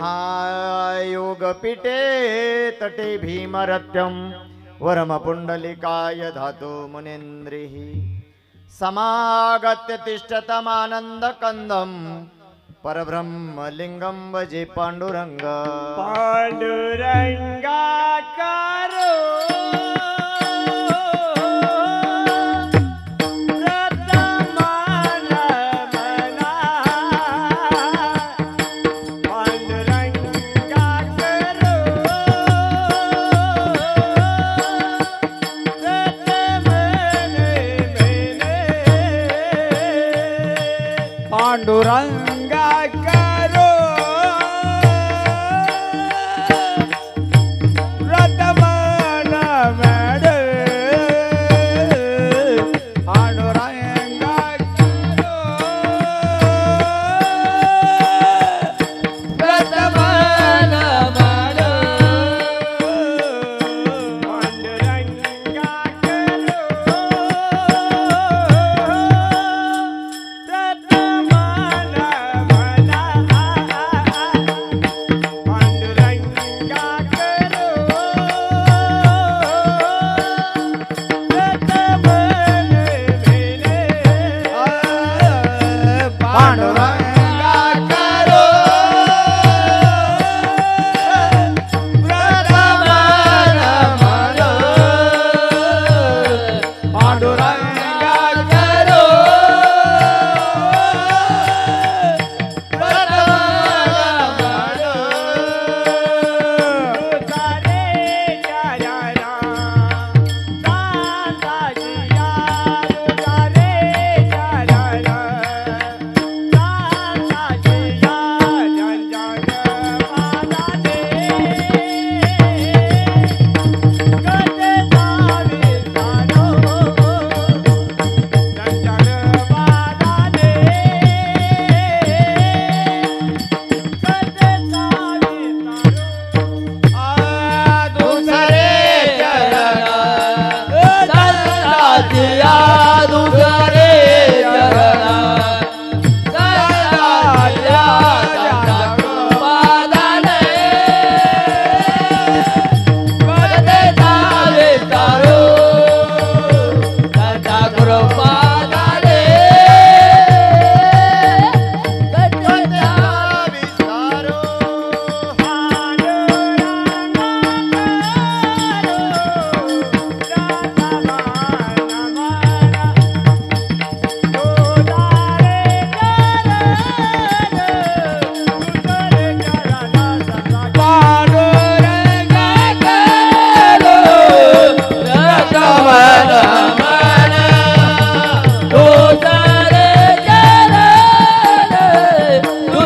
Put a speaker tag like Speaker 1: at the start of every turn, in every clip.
Speaker 1: महायोगपीठे तटे भीमरत्यं वरमपुण्डलिकाय धातु मुनीन्द्रिः समागत्य तिष्ठतमानन्दकन्दं परब्रह्मलिङ्गं भजे पाण्डुरङ्ग
Speaker 2: पाण्डुरङ्गाकारो पांडुरंगा करो रतमान मेड पांडुरंगा करो रतमान मेड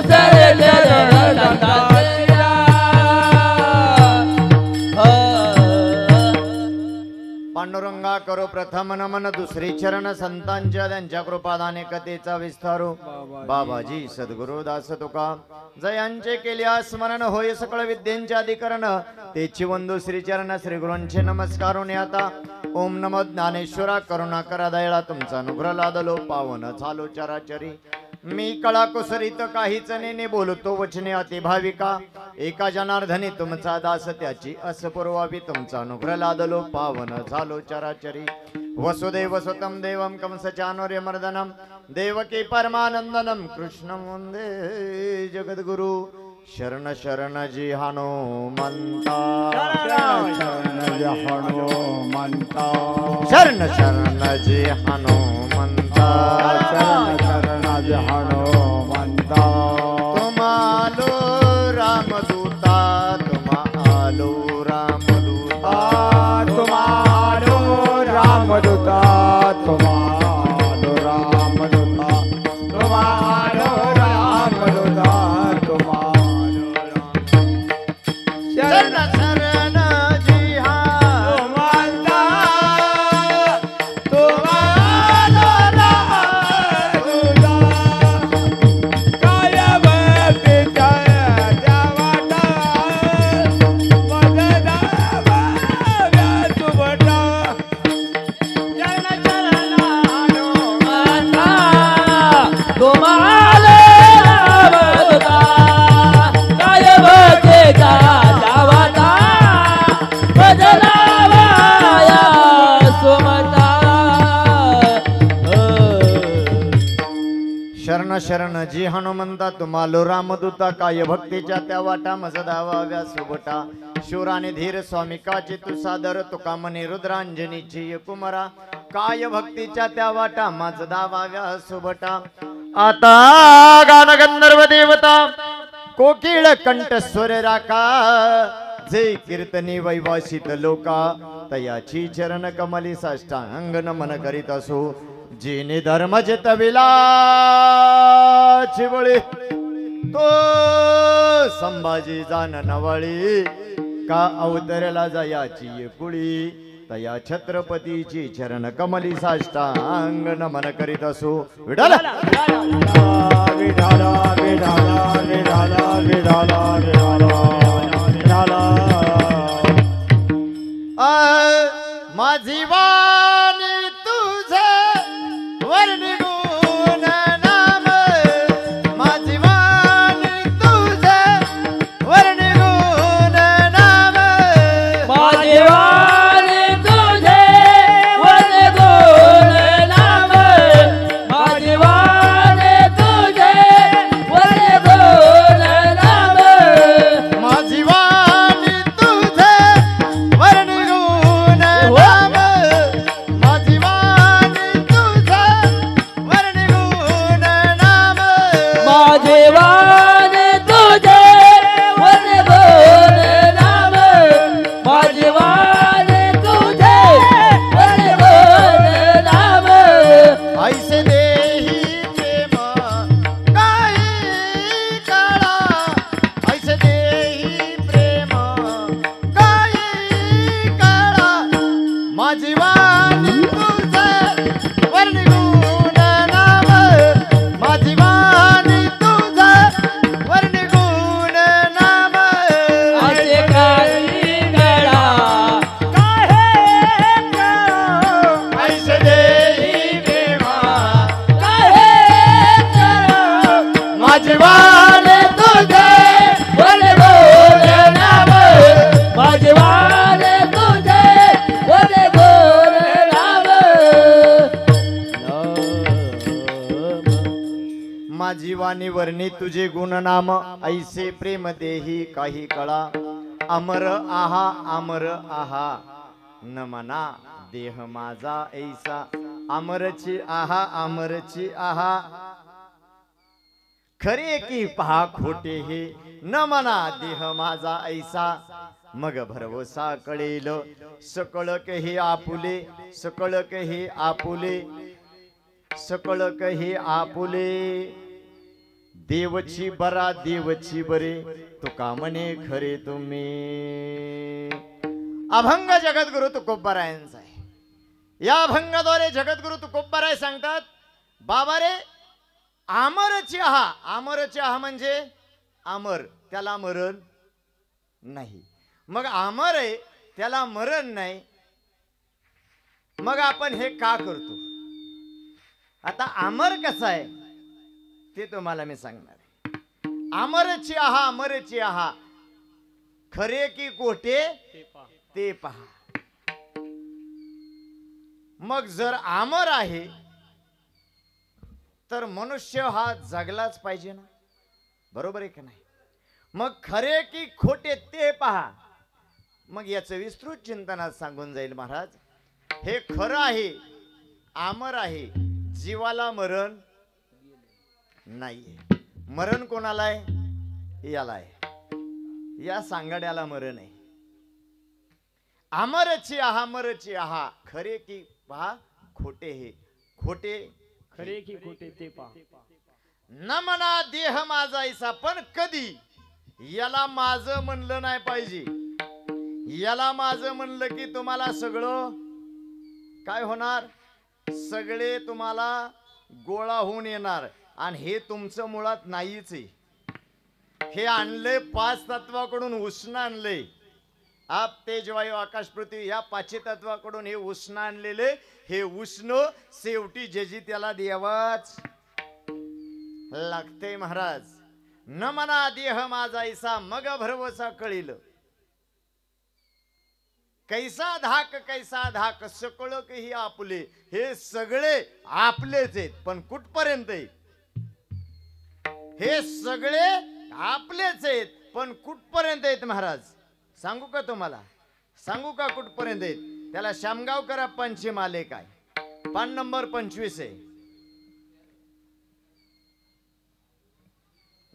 Speaker 2: पांडुरंगा
Speaker 1: पांडुरंगा करो प्रथम नमन दुसरे चरण संतांच्या त्यांच्या कृपादाने कथेचा विस्तारो बाबाजी सद्गुरु दास तुका जयांचे केल्या स्मरण होय सकळ विद्येंचे अधिकरण तेची वंदू श्री चरण श्री गुरूंचे नमस्कारून आता ओम नमो ज्ञानेश्वरा करुणा करा दयाळा तुमचा अनुग्रह लादलो पावन झालो चराचरी मी कळा कुसरीत काहीच नेने बोलतो वचने अति भाविका एका जनार्दनी तुमचा दास त्याची असपुरवावी तुमचा अनुग्रह लादलो पावन झालो चराचरी वसुदेव सुतं देवं कंसचानुर्य मर्दनम देवकी परमानंदनम कृष्णं वंदे जगद्गुरु शरण शरण जी हनुमंता
Speaker 2: शरण जी हनुमंता
Speaker 1: शरण शरण जी हनुमंता
Speaker 2: शरण शरण जी हनुमंता
Speaker 1: तुम्हालो रामदूता तुम्हालो रामदूता
Speaker 2: तुम्हारो रामदूता तुम्हारो रामदूता तुम्हारो रामदूता
Speaker 1: शरण शरण जी हनुमंता
Speaker 2: तुम्हारो रामदूता कायम पिता देवता मदना व्यासुभटा शरण शरण हनुमंता तुम्हारो रामदूता कायम
Speaker 1: शरण जी हनुमंता तुम्हालो रामदूता काय भक्तीच्या त्या वाटा मज धावाव्या सुबटा शूराने धीर स्वामिकाची तू सादर तुका मने रुद्रांजनीची कुमरा काय भक्तीच्या त्या वाटा मज धावाव्या सुबटा आता गान गंधर्व देवता कोकिळ कंठ स्वर राका जे कीर्तनी वैवासित लोका तयाची चरण कमली साष्टांग नमन करीत असो जेने धर्म जतविला चिवळी तो संभाजी जान नवळी का अवतरला जयाची कुळी तया छत्रपतीची चरण कमली साष्टांग नमन करीत असो विठाला
Speaker 2: विठाला विठाला विठाला विठाला विठाला
Speaker 1: माझी वाणी तुझे वर्णिगुण नाम माझी वाणी तुझे वर्णिगुण नाम
Speaker 3: माझी वाणी तुझे वर्णिगुण नाम माझी वाणी तुझे वर्णिगुण नाम
Speaker 1: माझी वाणी तुझे वर्णिगुण नाम माझी वाणी तुझे वर्णिगुण नाम
Speaker 3: माझी वाणी तुझे वर्णिगुण नाम माझी वाणी तुझे वर्णिगुण नाम
Speaker 1: ऐसे देही प्रेम काही काळा ऐसे देही प्रेम काही काळा माझी वाणी तुझे वर्णिगुण नाम माझी वाणी तुझे वर्णिगुण नाम
Speaker 3: असे काही गळा
Speaker 1: ऐसे देही प्रेम
Speaker 3: काहे करा
Speaker 1: माझी वाणी तुझे
Speaker 3: वर्णिगुण नाम माझी वाणी तुझे वर्णिगुण नाम
Speaker 1: माझी वाणी वर्णी तुझे गुण नाम ऐसे प्रेम देही काही कळा अमर आहा न मना देह माझा ऐसा अमरची आहा खरे की पहा खोटे हे न मना देह माझा ऐसा मग भरवसा कळेल सकळक हे आपुले सकळक हे आपुले सकळक हे आपुले देवची बरा देवची बरे तुका म्हणे खरे तुम्ही अभंग जगद्गुरु तुकोबारायांचा आहे या अभंगाद्वारे जगद्गुरु तुकोबाराय सांगतात बाबा रे आमरची आहा म्हणजे अमर त्याला मरण नाही मग अमर आहे त्याला मरण नाही मग आपण हे का करतो आता अमर कसं आहे ते तुम्हाला मी सांगणार आहे अमरची आहा खरे की कोठे ते पहा मग जर अमर आहे तर मनुष्य हा जगलाच पाहिजे ना बरोबर आहे की नाही मग खरे की खोटे ते पहा मग याचं विस्तृत चिंतनात सांगून जाईल महाराज हे खरं आहे अमर आहे जीवाला मरण नाहीये मरण कोणाला आहे याला आहे या सांगाड्याला मरण आहे अमरची आहा खरे की पहा खोटे हे खोटे
Speaker 2: खरे की खोटे ते पहा
Speaker 1: न म्हणा देह माझा ऐसा पण कधी याला माझं म्हणलं नाही पाहिजे याला माझं म्हणलं की तुम्हाला सगळं काय होणार सगळे तुम्हाला गोळा होऊन येणार आणि हे तुमचं मुळात नाहीच आहे हे आणले 5 तत्वाकडून उष्ण आणले आप तेज वायू आकाश पृथ्वी या 5 तत्वाकडून हे उष्ण आणलेले हे उष्ण शेवटी जेजी त्याला द्यावाच लागते महाराज न मना देह माझा ऐसा मग भरवसा कळील कैसा धाक सकळक ही आपले हे सगळे आपलेच आहेत पण कुठपर्यंत हे सगळे आपलेच आहेत, पण कुठपर्यंत आहेत महाराज सांगू का तुम्हाला? सांगू का कुठपर्यंत आहेत? त्याला शामगावकर अप्पांची मालिक आहे, पान नंबर 25 आहे.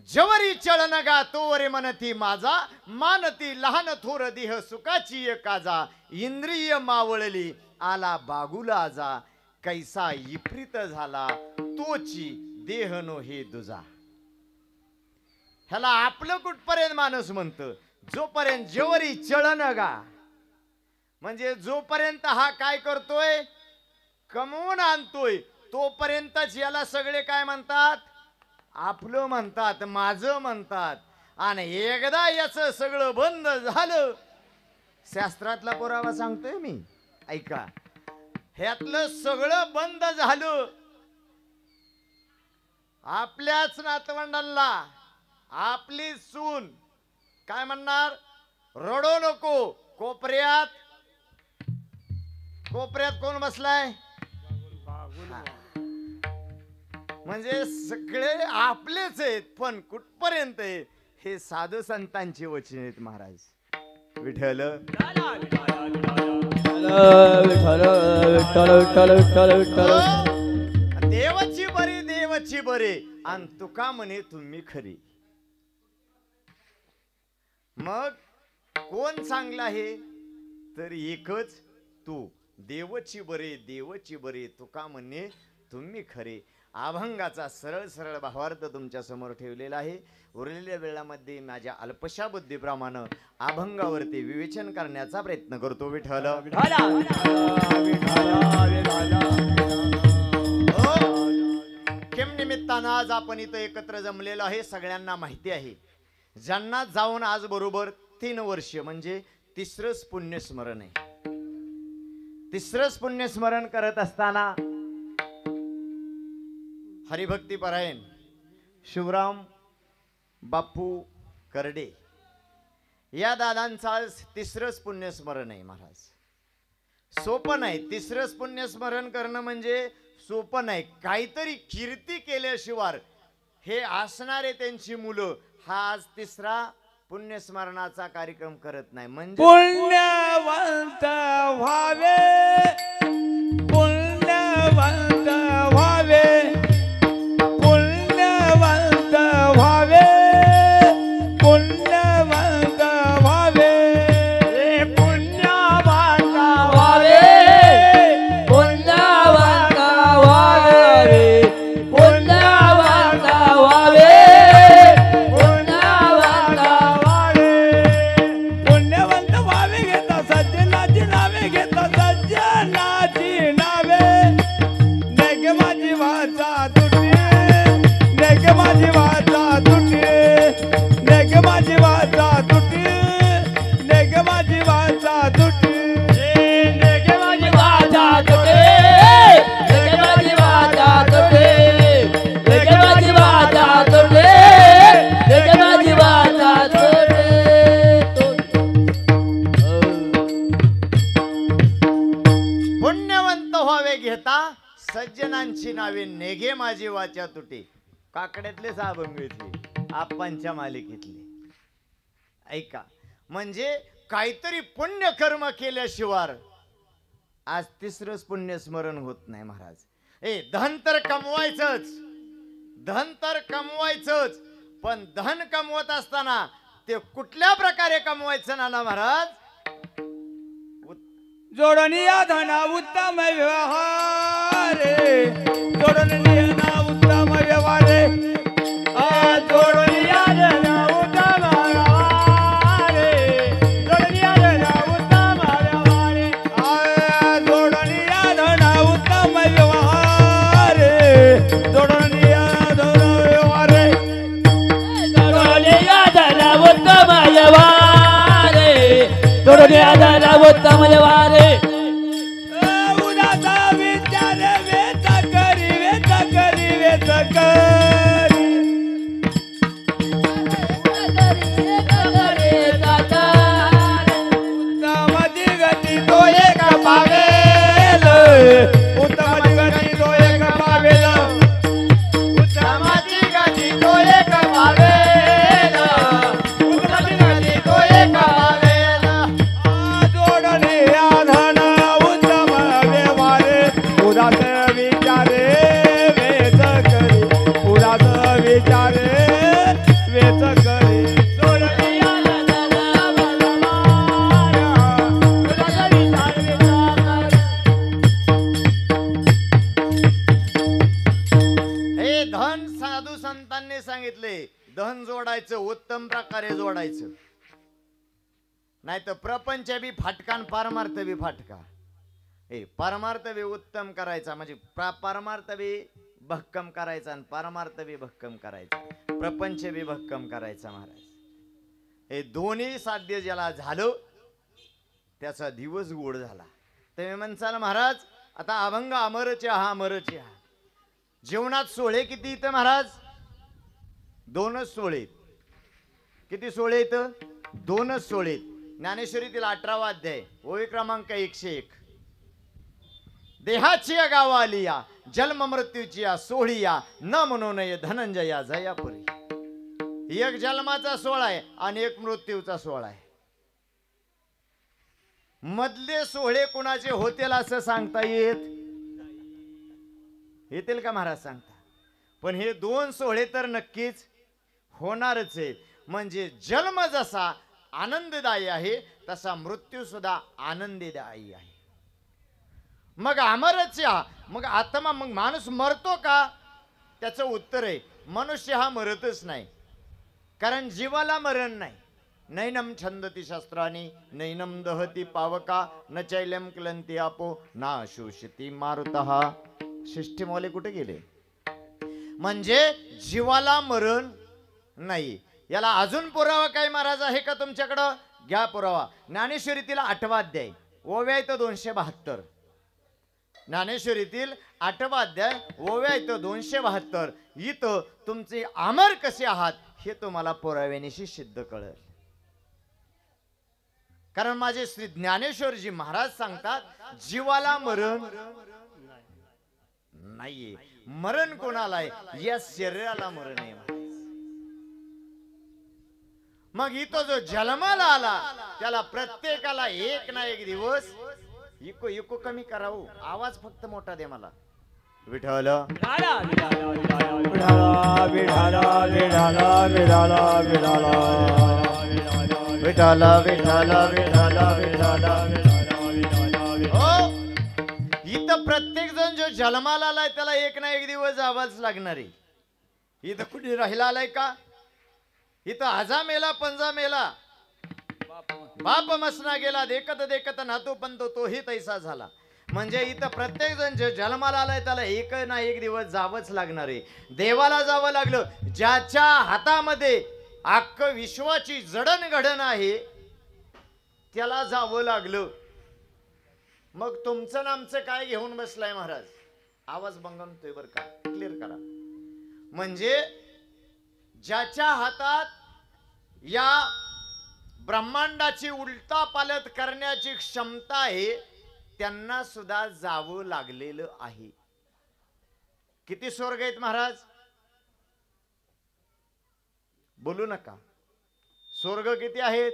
Speaker 1: जवरी चळन गा तोवरे मनती माझा, मानती लहान थोर देह सुखाची काजा, इंद्रिय मावळली आला बागुला आजा, कैसा विपरीत झाला तोची देह नो हे दुजा. ह्याला आपलं कुठपर्यंत माणूस म्हणतं? जोपर्यंत जवरी चळन गा, म्हणजे जोपर्यंत हा काय करतोय, कमवून आणतोय, तोपर्यंतच याला सगळे काय म्हणतात? आपलं म्हणतात, माझं म्हणतात. आणि एकदा याचं सगळं बंद झालं, शास्त्रातला पुरावा सांगतोय मी, ऐका. ह्यातलं सगळं बंद झालं, आपल्याच नातवंडांना आपली सून काय म्हणणार? रडो नको. कोपऱ्यात कोण बसलाय? म्हणजे सगळे आपलेच आहेत, पण कुठपर्यंत आहे? हे साधू संतांची वचन आहेत महाराज. विठ्ठल देवाची बरी, देवाची बरे, आणि तुका म्हणे तुम्ही खरी. मग कोण चांगला आहे? तर एकच तू. देवची बरे, देवची बरे, तुका म्हणे तुम्ही खरे. अभंगाचा सरळ सरळ भावार्थ तुमच्या समोर ठेवलेला आहे. उरलेल्या वेळामध्ये माझ्या अल्पशा बुद्धीप्रमाणे अभंगावरती विवेचन करण्याचा प्रयत्न करतो. विठ्ठल केम निमित्तानं आज आपण इथं एकत्र जमलेलो आहे, सगळ्यांना माहिती आहे. ज्यांना जाऊन आज बरोबर 3 वर्ष, म्हणजे तिसरंच पुण्यस्मरण आहे. तिसरंच पुण्यस्मरण करत असताना हरिभक्ती परायण शिवराम बापू करडे या दादांचा आज तिसरंच पुण्यस्मरण आहे महाराज. सोपं नाही, तिसरंच पुण्यस्मरण करणं म्हणजे सोपं नाही. काहीतरी कीर्ती केल्याशिवाय हे असणारे त्यांची मुलं हा आज तिसरा पुण्यस्मरणाचा कार्यक्रम करत नाही. म्हणजे
Speaker 2: पुण्यवंत व्हावे, पुण्यवंत व्हावे, पुण्यवंत व्हावे, पुण्यवंत व्हावे, पुण्यवंत व्हावे,
Speaker 3: पुण्यवंत व्हावे, पुण्यवंत व्हावे,
Speaker 2: पुण्यवंत व्हावे घेता सज्जनाची नावे, घेता सज्जनाची नावे. नेक माझी वाचा तुटी, नेक माझी वाचा तुटी, नेक माझी वाचा तुटी, नेक माझी वाचा तुटी, नेक माझी
Speaker 3: वाचा तुटे, लेके माझी वाचा तुटे, लेके माझी वाचा तुटे, लेके माझी वाचा तुटे.
Speaker 1: पुण्यवंत व्हावे घेता सज्जनांची नावे, नेगे माझी वाचा तुटे. काकड्यातले साबंग घेतले, आप्पांच्या मालिकेतले. ऐका, म्हणजे काहीतरी पुण्य कर्म केल्याशिवाय आज तिसरंच पुण्यस्मरण होत नाही महाराज. धन तर कमवायचंच, धन तर कमवायचंच, पण धन कमवत असताना ते कुठल्या प्रकारे कमवायचं ना महाराज?
Speaker 2: जोडनिया धना उत्तम व्यवहारे, जोडनिया उत्तम व्यवहारे, जोडनिया धना उत्तम व्यवहारे, जोडनिया धना उत्तम व्यवहारे, जोडनिया धना उत्तम व्यवहारे, जोडनिया धना व्यवहारे,
Speaker 3: जोडनिया धना उत्तम व्यवहारे, जोडनिया धना उत्तम व्यवहारे.
Speaker 2: उदासा विचार वेत करी, वेत करी, वेत करी, उत्तम गती तो एक पावेल, उत्तम गती तो एक पावेल, उत्तम गती तो एक
Speaker 1: नाही तर प्रपंच बी फाटका आणि पारमार्थ बी फाटका. परमार्थ बी उत्तम करायचा म्हणजे परमार्थ बी भक्कम करायचा आणि परमार्थ बी भक्कम करायचा, प्रपंच बी भक्कम करायचा महाराज. हे दोन्ही साध्य ज्याला झालं त्याचा दिवस गोड झाला. तुम्ही म्हणसाल महाराज आता अभंग अमरचे हा अमरचे हा. जीवनात सोहळे किती इथं महाराज? 2च सोहळे. किती सोहळे इथं? 2च सोहळे. ज्ञानेश्वरीतील 18वा अध्याय ओवी क्रमांक 101. देहाची गावा आलिया जन्म मृत्यूची या सोहळिया न म्हणू नये धनंजया जयापुरी. एक जन्माचा सोहळा आहे आणि एक मृत्यूचा सोहळा आहे. मधले सोहळे कुणाचे होतील असं सांगता येतील का महाराज? सांगता. पण हे 2 सोहळे तर नक्कीच होणारच आहेत. म्हणजे जन्म जसा आनंददायी आहे तसा मृत्यू सुद्धा आनंददायी आहे. मग अमरच्या मग आत्मा मग माणूस मरतो का? त्याचं उत्तर आहे मनुष्य हा मरतच नाही. कारण जीवाला मरण नाही. नैनम छंदती शस्त्रानी नैनम दहती पावका न चैलम क्लंती आपो ना शोषती मारुतः. शिष्टीमौले कुठे गेले? म्हणजे जीवाला मरण नाही. याला अजून पुरावा काय महाराज आहे का तुमच्याकडं? घ्या पुरावा. ज्ञानेश्वरीतील 8वा अध्याय ओव्या येतो 272. ज्ञानेश्वरीतील 8वा अध्याय ओव्या येतो 272. इथं तुमचे अमर कसे आहात हे तुम्हाला पुराव्यानिशी सिद्ध कळेल. कारण माझे श्री ज्ञानेश्वरजी महाराज सांगतात जीवाला मरण नाहीये. मरण कोणाला आहे? या शरीराला मरण आहे. मग इथं जो जन्माला आला त्याला प्रत्येकाला एक ना एक दिवस इको इको कमी करावं. आवाज फक्त मोठा दे मला. विठ्ठल
Speaker 2: विठाला विठाला विठाला विठाला विठाला
Speaker 1: विठाला विठाला विठाला विठाला. इथं प्रत्येक जण जो जन्माला आलाय त्याला एक ना एक दिवस जावाच लागणार आहे. इथं कुठे राहिला आलाय का? इथं आजा मेला पंजा मेला बाप मसना गेला देखत देखत नातू पंतो तोही तैसा झाला. म्हणजे इथं प्रत्येक जण जे जन्माला आलाय त्याला एक ना एक दिवस जावंच लागणार आहे. देवाला जावं लागलं. ज्याच्या हातामध्ये अख्ख विश्वाची जडणघडण आहे त्याला जावं लागलं. मग तुमचं नामचं काय घेऊन बसलाय महाराज? आवाज बंगमतोय बर का, क्लिअर करा. म्हणजे ज्याच्या हातात या ब्रह्मांडाची उलटा पालट करण्याची क्षमता आहे त्यांना सुद्धा जावं लागलेलं आहे. किती स्वर्ग आहेत महाराज? बोलू नका. स्वर्ग किती आहेत?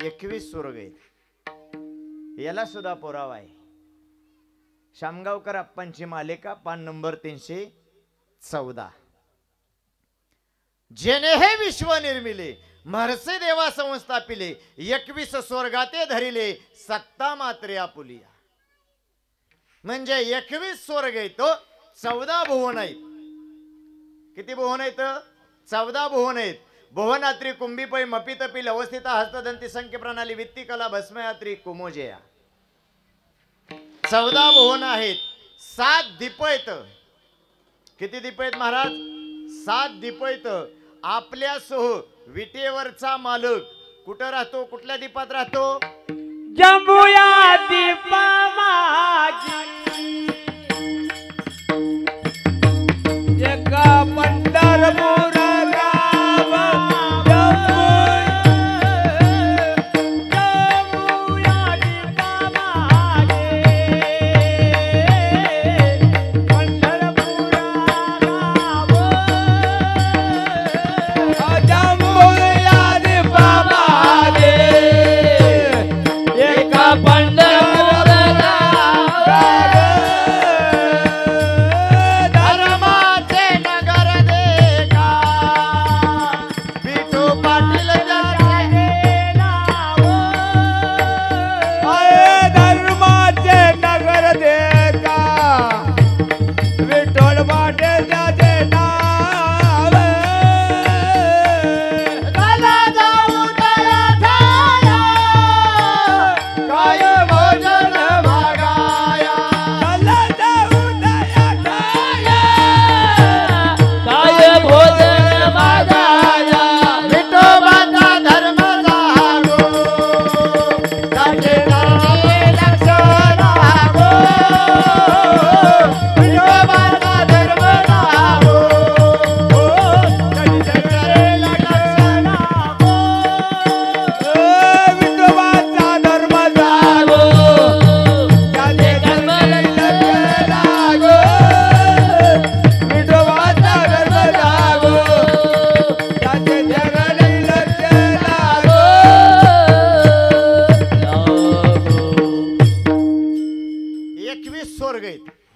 Speaker 1: 21 स्वर्ग आहेत. याला सुद्धा पुरावा आहे. शामगावकर अप्पांची मालिका पान नंबर 314. जेने हे विश्व निर्मिले महर्षी देवा संस्थापिले 21 स्वर्गाते धरिले सत्ता मात्रे आपुलिया. म्हणजे 21 स्वर्ग येतो 14 भुवन आहेत. किती भुवन आहेत? 14 भुवन आहेत. भुवनात्री कुंभीपै मपितपी अवस्थिता हस्तदंती संख्य प्रणाली वित्ती कला भस्मयात्री कुमोजया. 14 भुवन आहेत. 7 दीप आहेत. किती दीप आहेत महाराज? 7 दीप आहेत. आपल्यासह विटेवरचा मालक कुठं राहतो? कुठल्या दीपात राहतो?
Speaker 2: जंबुया दीपा मागी एका पंढरपूर गाव जंबुया दीपा मागे पंढरपूर गाव जंबुया दीपा मागे
Speaker 3: एका पंढरपूर
Speaker 1: धर्माचे नगर देखा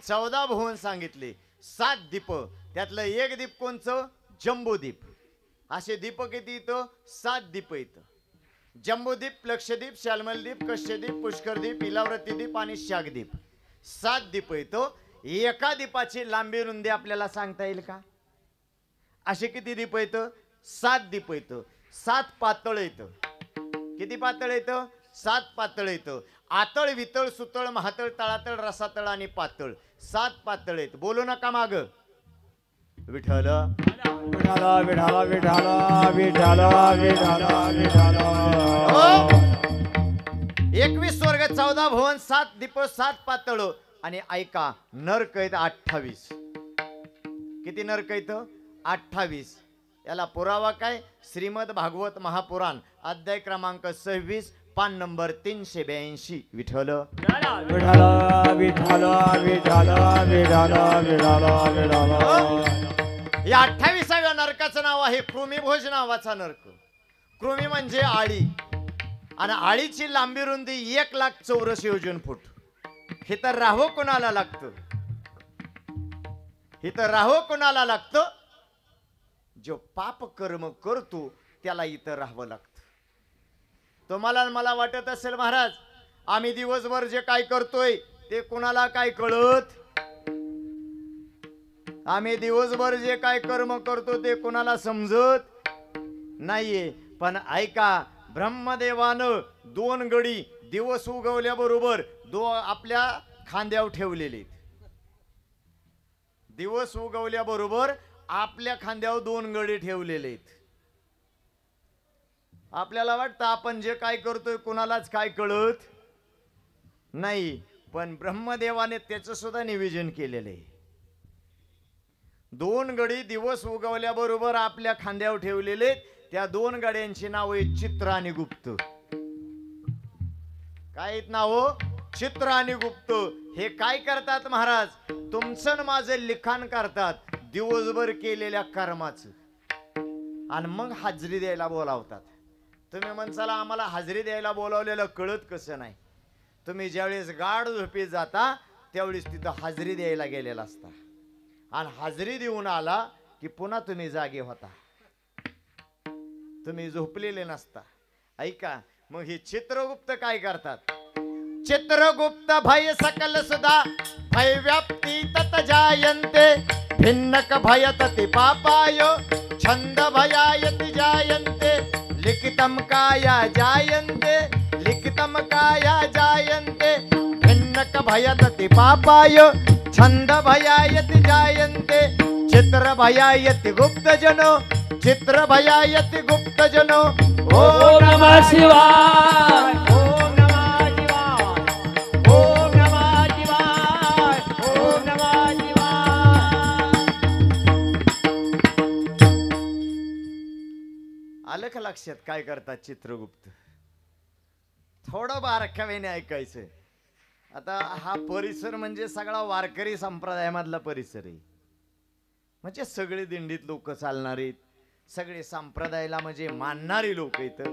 Speaker 1: 14 भुवन सांगितले, 7 दीप, त्यातलं एक दीप कोणचं? जम्बूदीप. असे दीप किती येतं? 7 दीप येतं. जम्बूदीप, लक्षद्वीप, शाल्मलद्वीप, कश्यद्वीप, पुष्करद्वीप, इलाव्रतीद्वीप आणि शागद्वीप. 7 दीप येतो. एका दीपाची लांबी रुंदी आपल्याला सांगता येईल का? असे किती दीप येतं? 7 दीप येतं. 7 पातळ येतं. किती पातळ येतं? 7 पातळ येतं. आतळ, वितळ, सुतळ, महातळ, तळातळ, रसातळ आणि पातळ. 7 पातळ येत. बोलू नका माग. विठ्ठल
Speaker 2: विठाला विठाला विठाला विठाला विठाला विठाला.
Speaker 1: 21 स्वर्ग, 14 भुवन, 7 दीप, 7 पातळ. आणि ऐका, नरक आहेत 28. किती नरक आहेत? 28. याला पुरावा काय? श्रीमद भागवत महापुराण अध्याय क्रमांक 26 पान नंबर 382. विठ्ठल
Speaker 2: विठाला विठाला विठाला विठाला विठाला विठाला.
Speaker 1: या 28व्या नरकाचं नाव आहे कृमीभोज नावाचा नरक. कृमी म्हणजे आळी, आणि आळीची लांबी रुंदी 1 लाख चौरस योजन फूट. हे तर राहो कोणाला लागतं? हे तर राहो कोणाला लागतं? जो पाप कर्म करतो त्याला इथं राहावं लागतं. तुम्हाला मला वाटत असेल महाराज, आम्ही दिवसभर जे काय करतोय ते कोणाला काय कळत? आम्ही दिवसभर जे काय कर्म करतो ते कोणाला समजत नाहीये. पण ऐका, ब्रह्मदेवानं 2 गडी दिवस उगवल्याबरोबर आपल्या खांद्यावर ठेवलेले. दिवस उगवल्याबरोबर आपल्या खांद्यावर 2 गडी ठेवलेले आहेत. आपल्याला वाटतं आपण जे काय करतोय कोणालाच काय कळत नाही, पण ब्रह्मदेवाने त्याचं सुद्धा नियोजन केलेलं आहे. 2 गडी दिवस उगवल्याबरोबर आपल्या खांद्यावर ठेवलेले. त्या 2 गड्यांची नाव आहेत चित्र आणि गुप्त. काय आहेत नाव? चित्र आणि गुप्त. हे काय करतात महाराज? तुमचं माझं लिखाण करतात दिवसभर केलेल्या कर्माचं, आणि मग हाजरी द्यायला बोलावतात. तुम्ही म्हणसाला आम्हाला हाजरी द्यायला बोलावलेलं कळत कसं नाही? तुम्ही ज्यावेळेस गाढ झोपी जाता त्यावेळेस तिथं हाजरी द्यायला गेलेला असता, आणि हाजरी देऊन आला की पुन्हा तुम्ही जागे होता, तुम्ही झोपलेले नसता. ऐका, मग हे चित्रगुप्त काय करतात? चित्रगुप्त भय सकल सुधा भय व्याप्ती तत जायन्ते भिन्नक भय तति पापाय छंद भयायति जायन्ते लिखितम काया जायन्ते लिखितम काया जायन्ते भिन्नक भय तति पापाय छंद भयायति जायन्ते चित्र भयायति गुप्त जनो चित्र भयायति गुप्त जनो.
Speaker 3: ओम नमः शिवाय.
Speaker 2: ओम नमः शिवाय. ओम नमः शिवाय. ओम नमः शिवाय.
Speaker 1: आलं का लक्षात काय करतात चित्रगुप्त? थोडं बारकाईने ऐकायचं. आता हा परिसर म्हणजे सगळा वारकरी संप्रदायामधला परिसर आहे. म्हणजे सगळे दिंडीत लोक चालणारे, सगळे संप्रदायाला म्हणजे मानणारी लोक इथं.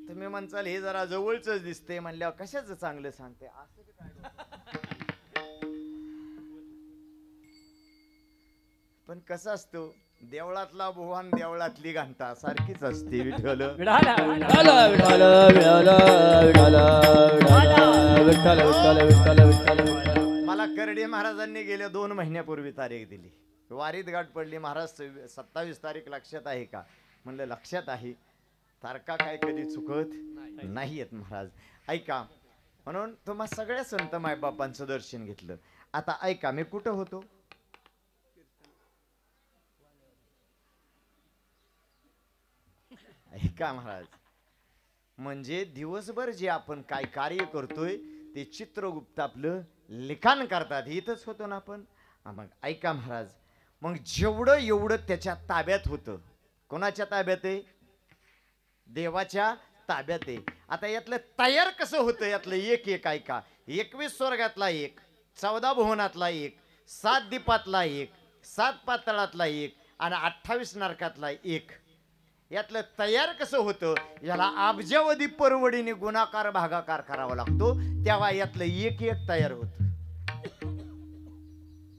Speaker 1: तुम्ही म्हणसाल हे जरा जवळच दिसते, म्हणल्यावर कशाचं चांगलं सांगते असं पण कसं असतो, देवळातला भुवन देवळातली घंटा सारखीच असते. विठ्ठल
Speaker 2: विठाला
Speaker 3: विठाला विठाला विठाला विठाला विठाला विठाला विठाला विठाला.
Speaker 1: मला करडे महाराजांनी गेल्या 2 महिन्यापूर्वी तारीख दिली. वारीत गाठ पडली. महाराज 27 तारीख लक्षात आहे का? म्हणलं लक्षात आहे. तारखा काय कधी चुकत नाही आहेत महाराज. ऐका, म्हणून तुम्हा सगळ्या संत मायबापांचं दर्शन घेतलं. आता ऐका, मी कुठं होतो? ऐका महाराज, म्हणजे दिवसभर जे आपण काय कार्य करतोय ते चित्रगुप्त आपलं लिखाण करतात. इथंच होतो ना आपण. मग ऐका महाराज, मग जेवढं एवढं त्याच्या ताब्यात होतं. कोणाच्या ताब्यात आहे? देवाच्या ताब्यात आहे. आता यातलं तयार कसं होतं यातलं एक एक ऐका. 21 स्वर्गातला एक, 14 भुवनातला एक, 7 दीपातला एक, 7 पातळातला एक आणि 28 नरकातला एक. यातलं तयार कसं होतं याला अब्जावधी परवडीने गुणाकार भागाकार करावा लागतो, तेव्हा यातलं एक एक तयार होत.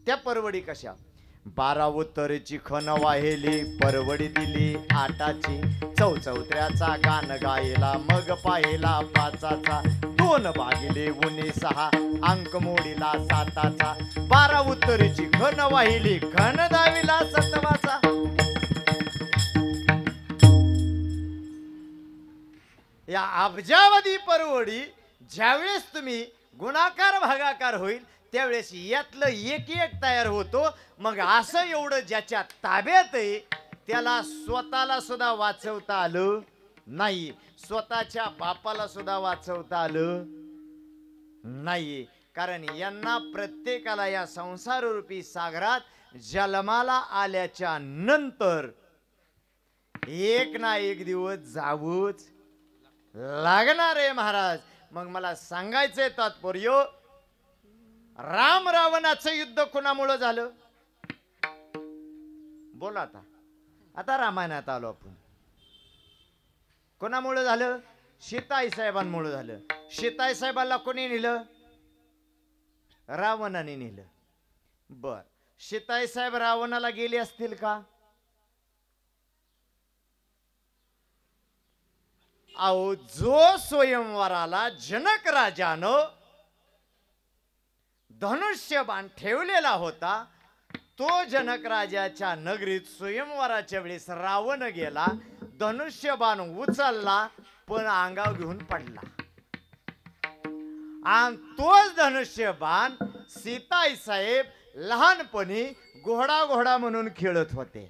Speaker 1: त्या परवडी कशा 12 उत्तरेची खण वाहेली परवडी दिली आटाची चौचौत्र्याचा गाण गायला मग पाहिला पाचाचा 2 भागिले उणे 6 अंक मोडीला 7चा 12 उत्तरेची खण वाहिली खण दाविला 7वाचा या अब्जावधी परवडी ज्यावेळेस तुम्ही गुणाकार भागाकार होईल त्यावेळेस यातलं एक एक तयार होतो मग असं एवढं ज्याच्या ताब्यात आहे त्याला स्वतःला सुद्धा वाचवता आलं नाही स्वतःच्या बापाला सुद्धा वाचवता आलं नाही कारण यांना प्रत्येकाला या संसाररूपी सागरात जन्माला आल्याच्या नंतर एक ना एक दिवस जावंच लागणार आहे महाराज मग मला सांगायचंय तात्पर्य राम रावणाचं युद्ध कुणामुळं झालं बोला आता रामायणात आलो आपण कोणामुळं झालं सीताई साहेबांमुळं झालं सीताई साहेबांना कोणी नेलं रावणाने नेलं बर सीताई साहेब रावणाला गेले असतील का अहो जो स्वयंवराला जनक राजानं धनुष्यबाण ठेवलेला होता तो जनक राजाच्या नगरीत स्वयंवराच्या वेळेस रावण गेला धनुष्यबाण उचलला पण अंगावर घेऊन पडला आणि तोच धनुष्यबाण सीताई साहेब लहानपणी घोडा घोडा म्हणून खेळत होते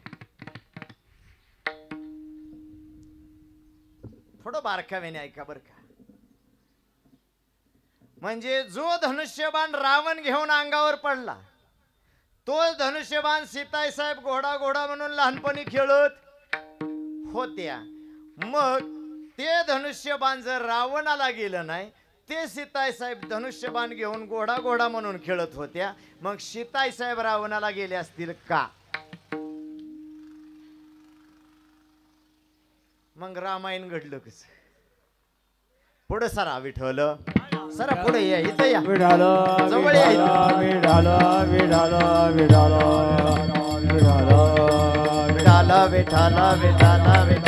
Speaker 1: थोडं बारकाव्याने ऐका बर का म्हणजे जो धनुष्यबाण रावण घेऊन अंगावर पडला तोच धनुष्यबाण सीताई साहेब घोडा घोडा म्हणून लहानपणी खेळत होत्या मग ते धनुष्यबाण जर रावणाला गेलं नाही ते सीताई साहेब धनुष्यबाण घेऊन घोडा घोडा म्हणून खेळत होत्या मग सीताई साहेब रावणाला गेले असतील का मग रामायण घडलं कस पुढे सरा विठ्ठल सरा पुढे या इथं या
Speaker 2: विठाल
Speaker 1: जवळ या इथं.
Speaker 2: विठाल विठाल विठाल विठाल
Speaker 1: विठाला विठाला विठाला विठाला